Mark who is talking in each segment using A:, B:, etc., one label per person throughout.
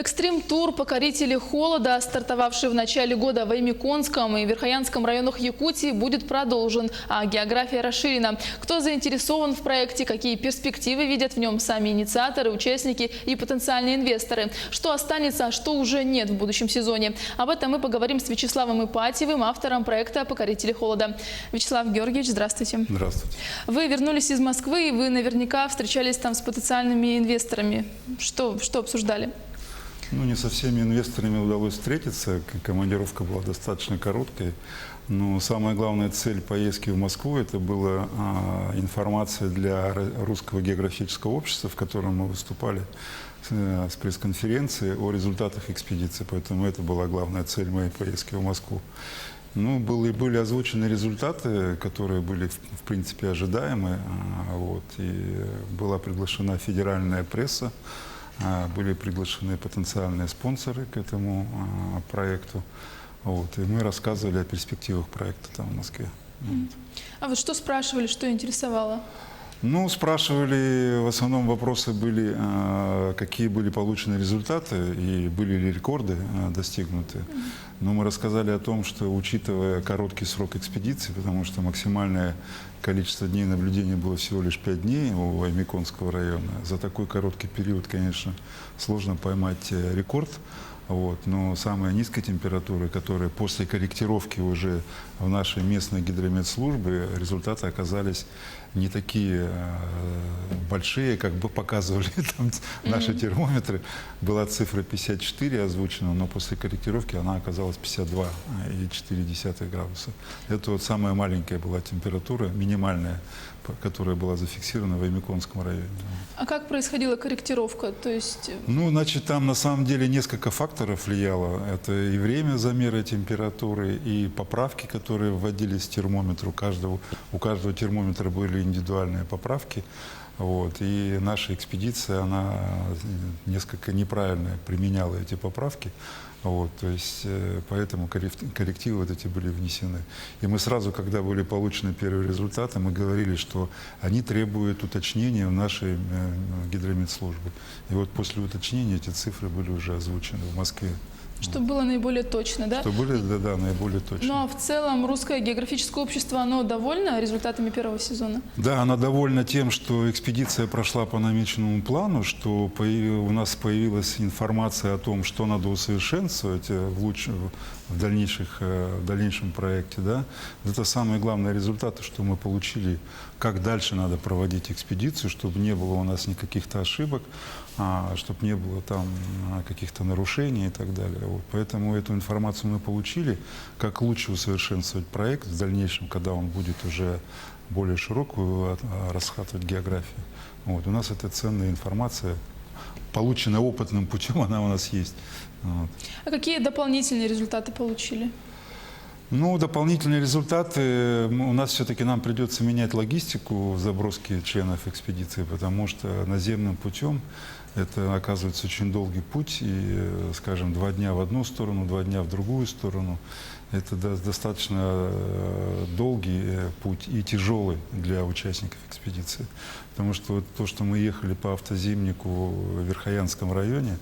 A: Экстрим-тур «Покорители холода», стартовавший в начале года в Аймиконском и Верхоянском районах Якутии, будет продолжен, а география расширена. Кто заинтересован в проекте, какие перспективы видят в нем сами инициаторы, участники и потенциальные инвесторы. Что останется, а что уже нет в будущем сезоне. Об этом мы поговорим с Вячеславом Ипатьевым, автором проекта «Покорители холода». Вячеслав Георгиевич, здравствуйте.
B: Здравствуйте.
A: Вы вернулись из Москвы, и вы наверняка встречались там с потенциальными инвесторами. Что обсуждали?
B: Ну, не со всеми инвесторами удалось встретиться, командировка была достаточно короткой, но самая главная цель поездки в Москву – это была информация для Русского географического общества, в котором мы выступали с пресс-конференцией о результатах экспедиции, поэтому это была главная цель моей поездки в Москву. Ну, были озвучены результаты, которые были, в принципе, ожидаемы, и была приглашена федеральная пресса. Были приглашены потенциальные спонсоры к этому проекту. И мы рассказывали о перспективах проекта там в Москве.
A: А вот что спрашивали, что интересовало?
B: Ну, спрашивали, в основном вопросы были, какие были получены результаты и были ли рекорды достигнуты. Но мы рассказали о том, что, учитывая короткий срок экспедиции, потому что максимальное количество дней наблюдения было всего лишь 5 дней у Аймиконского района, за такой короткий период, конечно, сложно поймать рекорд. Но самая низкая температура, которая после корректировки уже в нашей местной гидрометслужбе, результаты оказались не такие большие, как бы показывали там наши термометры. Была цифра 54 озвучена, но после корректировки она оказалась 52,4 градуса. Это вот самая маленькая была температура, минимальная, которая была зафиксирована в Аймиконском районе.
A: А как происходила корректировка? То есть...
B: Ну, значит, там на самом деле несколько факторов влияло. Это и время замера температуры, и поправки, которые вводились в термометр. У каждого термометра были индивидуальные поправки. И наша экспедиция, она несколько неправильно применяла эти поправки. Поэтому коррективы вот эти были внесены. И мы сразу, когда были получены первые результаты, мы говорили, что они требуют уточнения в нашей гидрометслужбе. И вот после уточнения эти цифры были уже озвучены в Москве.
A: Чтобы было наиболее точно, да?
B: Чтобы были, да, наиболее точно.
A: Ну а в целом Русское географическое общество, оно довольно результатами первого сезона?
B: Да, оно довольно тем, что экспедиция прошла по намеченному плану, что у нас появилась информация о том, что надо усовершенствовать в дальнейшем проекте. Да? Это самые главные результаты, что мы получили, как дальше надо проводить экспедицию, чтобы не было у нас никаких-то ошибок, чтобы не было там каких-то нарушений и так далее. Поэтому эту информацию мы получили, как лучше усовершенствовать проект в дальнейшем, когда он будет уже более широкую расхватывать географию. У нас эта ценная информация, полученная опытным путем, она у нас есть.
A: А какие дополнительные результаты получили?
B: Ну, дополнительные результаты, у нас все-таки нам придется менять логистику заброски членов экспедиции, потому что наземным путем это оказывается очень долгий путь, и, скажем, 2 дня в одну сторону, 2 дня в другую сторону. Это достаточно долгий путь и тяжелый для участников экспедиции. Потому что вот то, что мы ехали по автозимнику в Верхоянском районе,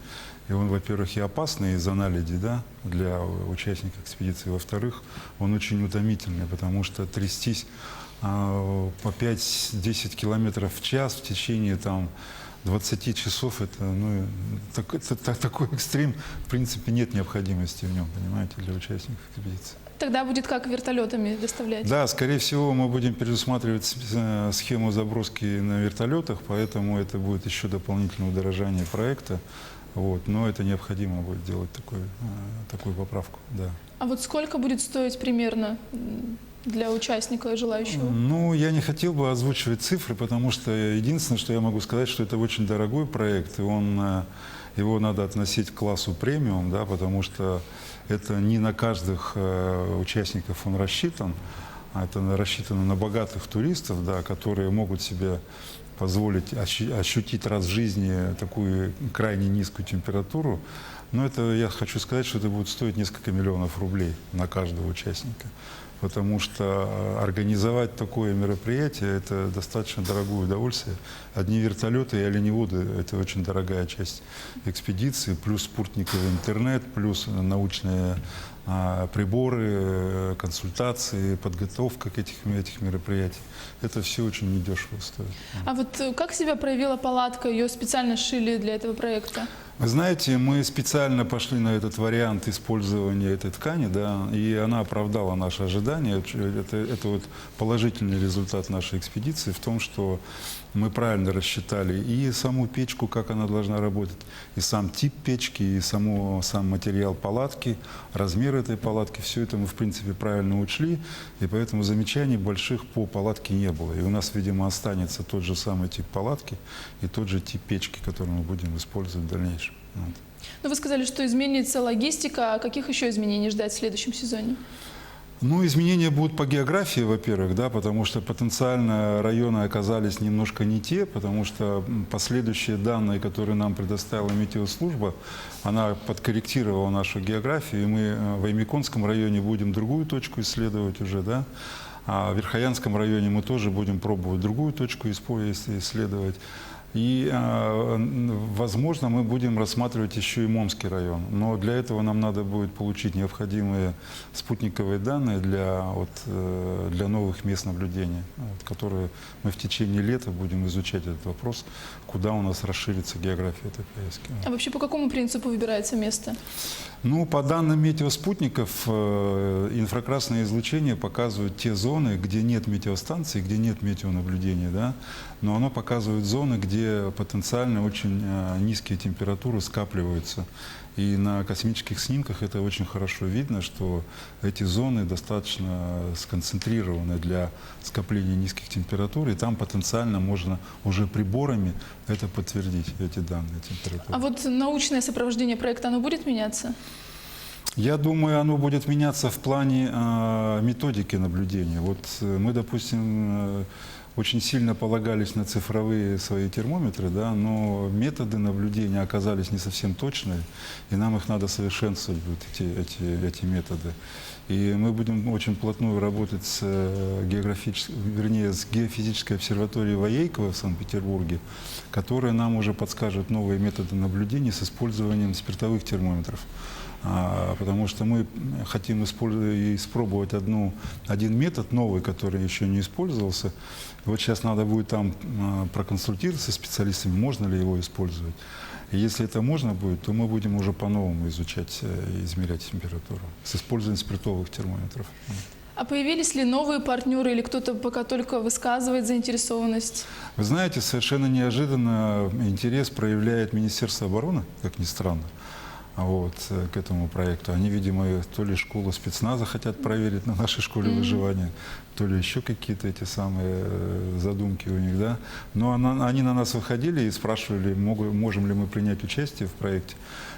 B: и он, во-первых, и опасный из-за наледи, да, для участников экспедиции. Во-вторых, он очень утомительный, потому что трястись по 5-10 километров в час в течение 20 часов, такой экстрим, в принципе, нет необходимости в нем, понимаете, для участников экспедиции.
A: Тогда будет как вертолетами доставлять?
B: Да, скорее всего, мы будем пересматривать схему заброски на вертолетах, поэтому это будет еще дополнительное удорожание проекта. Но это необходимо будет делать такую поправку, да.
A: А вот сколько будет стоить примерно для участника и желающего?
B: Ну, я не хотел бы озвучивать цифры, потому что единственное, что я могу сказать, что это очень дорогой проект, и его надо относить к классу премиум, да, потому что это не на каждых участников он рассчитан, а это рассчитано на богатых туристов, да, которые могут себе позволить ощутить раз в жизни такую крайне низкую температуру. Но это, я хочу сказать, что это будет стоить несколько миллионов рублей на каждого участника. потому что организовать такое мероприятие – это достаточно дорогое удовольствие. Одни вертолеты и оленеводы – это очень дорогая часть экспедиции, плюс спутниковый интернет, плюс научные приборы, консультации, подготовка к этих мероприятий. Это все очень недешево стоит.
A: А вот как себя проявила палатка? Ее специально шили для этого проекта?
B: Вы знаете, мы специально пошли на этот вариант использования этой ткани, да, и она оправдала наши ожидания. Это вот положительный результат нашей экспедиции в том, что мы правильно рассчитали и саму печку, как она должна работать, и сам тип печки, и сам материал палатки, размер этой палатки. Все это мы, в принципе, правильно учли, и поэтому замечаний больших по палатке не было. И у нас, видимо, останется тот же самый тип палатки и тот же тип печки, который мы будем использовать в дальнейшем. Вот.
A: Ну, вы сказали, что изменится логистика. А каких еще изменений ждать в следующем сезоне?
B: Ну, изменения будут по географии, во-первых, да, потому что потенциально районы оказались немножко не те, потому что последующие данные, которые нам предоставила метеослужба, она подкорректировала нашу географию, и мы в Аймяконском районе будем другую точку исследовать уже, да, а в Верхоянском районе мы тоже будем пробовать другую точку исследовать. И, возможно, мы будем рассматривать еще и Момский район. Но для этого нам надо будет получить необходимые спутниковые данные для новых мест наблюдения, которые мы в течение лета будем изучать этот вопрос, куда у нас расширится география этой поездки.
A: А вообще по какому принципу выбирается место?
B: Ну, по данным метеоспутников, инфракрасное излучение показывает те зоны, где нет метеостанций, где нет метеонаблюдения, да? Но оно показывает зоны, где потенциально очень низкие температуры скапливаются. И на космических снимках это очень хорошо видно, что эти зоны достаточно сконцентрированы для скопления низких температур, и там потенциально можно уже приборами это подтвердить, эти данные температуры.
A: А вот научное сопровождение проекта, оно будет меняться?
B: Я думаю, оно будет меняться в плане методики наблюдения. Вот мы, допустим, очень сильно полагались на цифровые свои термометры, да, но методы наблюдения оказались не совсем точные, и нам их надо совершенствовать, вот эти методы. И мы будем очень плотно работать с геофизической обсерваторией Воейкова в Санкт-Петербурге, которая нам уже подскажет новые методы наблюдения с использованием спиртовых термометров. Потому что мы хотим испробовать один метод новый, который еще не использовался. Вот сейчас надо будет там проконсультироваться с специалистами, можно ли его использовать. И если это можно будет, то мы будем уже по-новому изучать и измерять температуру с использованием спиртовых термометров.
A: А появились ли новые партнеры или кто-то пока только высказывает заинтересованность?
B: Вы знаете, совершенно неожиданно интерес проявляет Министерство обороны, как ни странно. К этому проекту. Они, видимо, то ли школу спецназа хотят проверить на нашей школе выживания, то ли еще какие-то эти самые задумки у них, да. Но они на нас выходили и спрашивали, можем ли мы принять участие в проекте.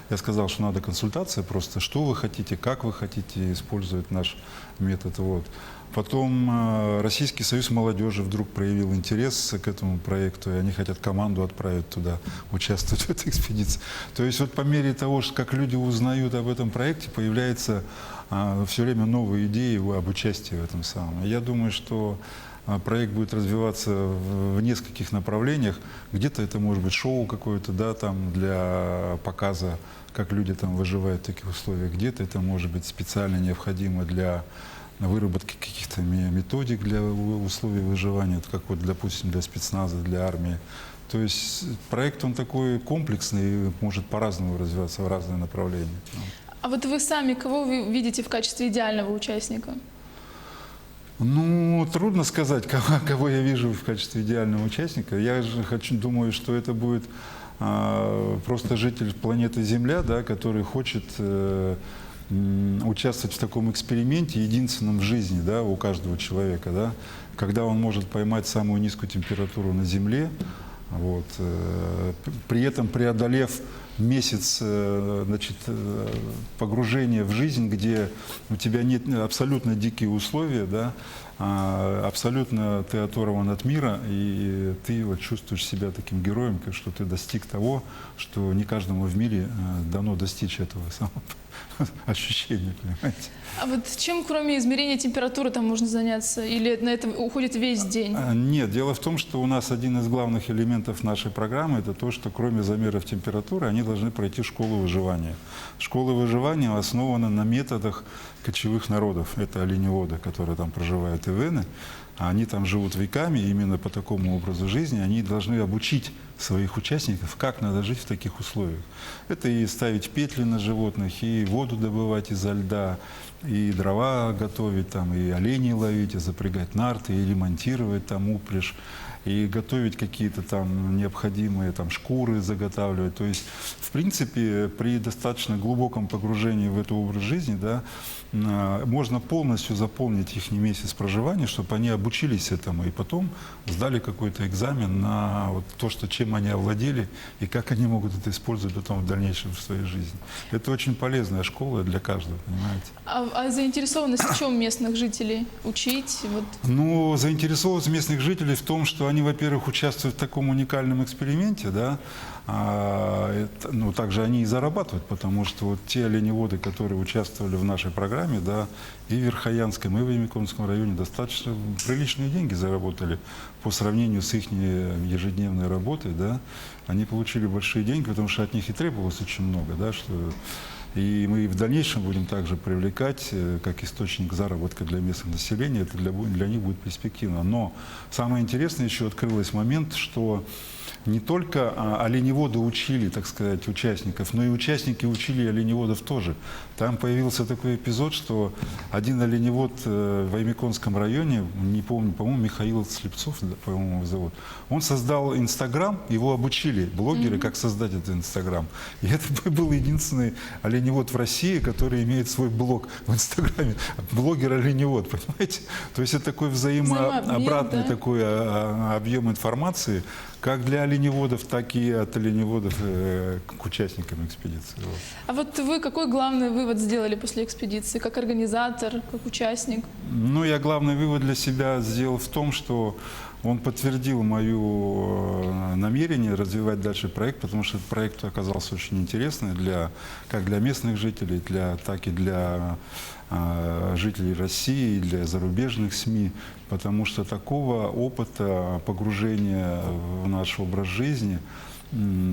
B: Я сказал, что надо консультация просто, что вы хотите, как вы хотите использовать наш метод. Вот. Потом Российский союз молодежи вдруг проявил интерес к этому проекту, и они хотят команду отправить туда, участвовать в этой экспедиции. То есть вот по мере того, как люди узнают об этом проекте, появляются все время новые идеи об участии в этом самом. Я думаю, что проект будет развиваться в нескольких направлениях. Где-то это может быть шоу какое-то, да, там для показа, как люди там выживают в таких условиях. Где-то это может быть специально необходимо для выработки каких-то методик для условий выживания, как вот, допустим, для спецназа, для армии. То есть проект, он такой комплексный и может по-разному развиваться в разные направления.
A: А вот вы сами кого вы видите в качестве идеального участника?
B: Ну, трудно сказать, кого я вижу в качестве идеального участника. Я же думаю, что это будет просто житель планеты Земля, да, который хочет участвовать в таком эксперименте, единственном в жизни, да, у каждого человека, да, когда он может поймать самую низкую температуру на Земле, вот, при этом преодолев месяц, значит, погружения в жизнь, где у тебя нет абсолютно дикие условия, да, абсолютно ты оторван от мира, и ты вот чувствуешь себя таким героем, что ты достиг того, что не каждому в мире дано достичь этого самого ощущения, понимаете?
A: А вот чем, кроме измерения температуры, там можно заняться? Или на это уходит весь день?
B: Нет, дело в том, что у нас один из главных элементов нашей программы – это то, что кроме замеров температуры, они должны пройти школу выживания. Школа выживания основана на методах кочевых народов. Это оленеводы, которые там проживают, эвены. Они там живут веками, и именно по такому образу жизни они должны обучить своих участников, как надо жить в таких условиях. Это и ставить петли на животных, и воду добывать изо льда, и дрова готовить, там, и оленей ловить, и запрягать нарты, и ремонтировать там упряжь, и готовить какие-то там необходимые там шкуры заготавливать. То есть, в принципе, при достаточно глубоком погружении в этот образ жизни, да, можно полностью заполнить их месяц проживания, чтобы они обучились этому и потом сдали какой-то экзамен на вот то, что, чем они овладели и как они могут это использовать потом в дальнейшем в своей жизни. Это очень полезная школа для каждого, понимаете.
A: А заинтересованность в чем местных жителей? Учить? Вот.
B: Ну, заинтересованность местных жителей в том, что они, во-первых, участвуют в таком уникальном эксперименте, да, ну, также они и зарабатывают, потому что вот те оленеводы, которые участвовали в нашей программе, да, и в Верхоянском, и в Ваймяконском районе достаточно приличные деньги заработали по сравнению с их ежедневной работой, да, они получили большие деньги, потому что от них и требовалось очень много, да, что... И мы в дальнейшем будем также привлекать как источник заработка для местного населения. Это для них будет перспективно. Но самое интересное еще открылось момент, что не только оленеводы учили, так сказать, участников, но и участники учили оленеводов тоже. Там появился такой эпизод, что один оленевод в Ваймяконском районе, не помню, по-моему, Михаил Слепцов, по-моему, его зовут, он создал Инстаграм, его обучили блогеры, как создать этот Инстаграм. И это был единственный оленевод в России, который имеет свой блог в Инстаграме. Блогер-оленевод, понимаете? То есть это такой взаимообратный такой объем информации, как для оленеводов, так и от оленеводов к участникам экспедиции. Вот.
A: А вот вы какой главный вывод сделали после экспедиции, как организатор, как участник?
B: Ну, я главный вывод для себя сделал в том, что он подтвердил мое намерение развивать дальше проект, потому что этот проект оказался очень интересный как для местных жителей, так и для жителей России, для зарубежных СМИ, потому что такого опыта погружения в наш образ жизни,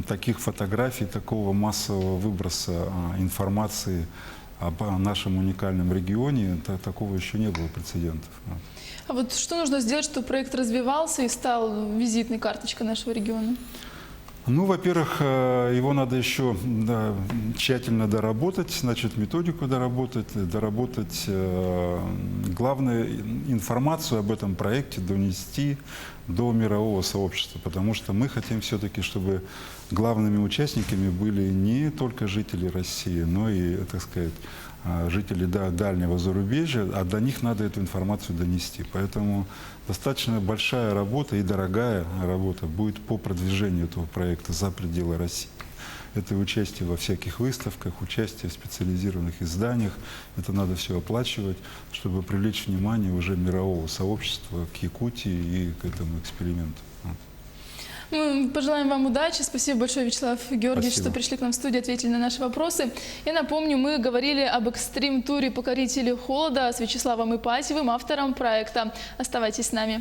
B: таких фотографий, такого массового выброса информации об нашем уникальном регионе, такого еще не было прецедентов.
A: А вот что нужно сделать, чтобы проект развивался и стал визитной карточкой нашего региона?
B: Ну, во-первых, его надо еще тщательно доработать, значит, методику доработать, главное, информацию об этом проекте донести до мирового сообщества, потому что мы хотим все-таки, чтобы главными участниками были не только жители России, но и, так сказать, жители дальнего зарубежья, а до них надо эту информацию донести. Поэтому достаточно большая работа и дорогая работа будет по продвижению этого проекта за пределы России. Это участие во всяких выставках, участие в специализированных изданиях. Это надо все оплачивать, чтобы привлечь внимание уже мирового сообщества к Якутии и к этому эксперименту.
A: Мы пожелаем вам удачи. Спасибо большое, Вячеслав Георгиевич,
B: Спасибо.
A: что пришли к нам в студию, ответили на наши вопросы. Я напомню, мы говорили об экстрим-туре «Покорители холода» с Вячеславом Ипатьевым, автором проекта. Оставайтесь с нами.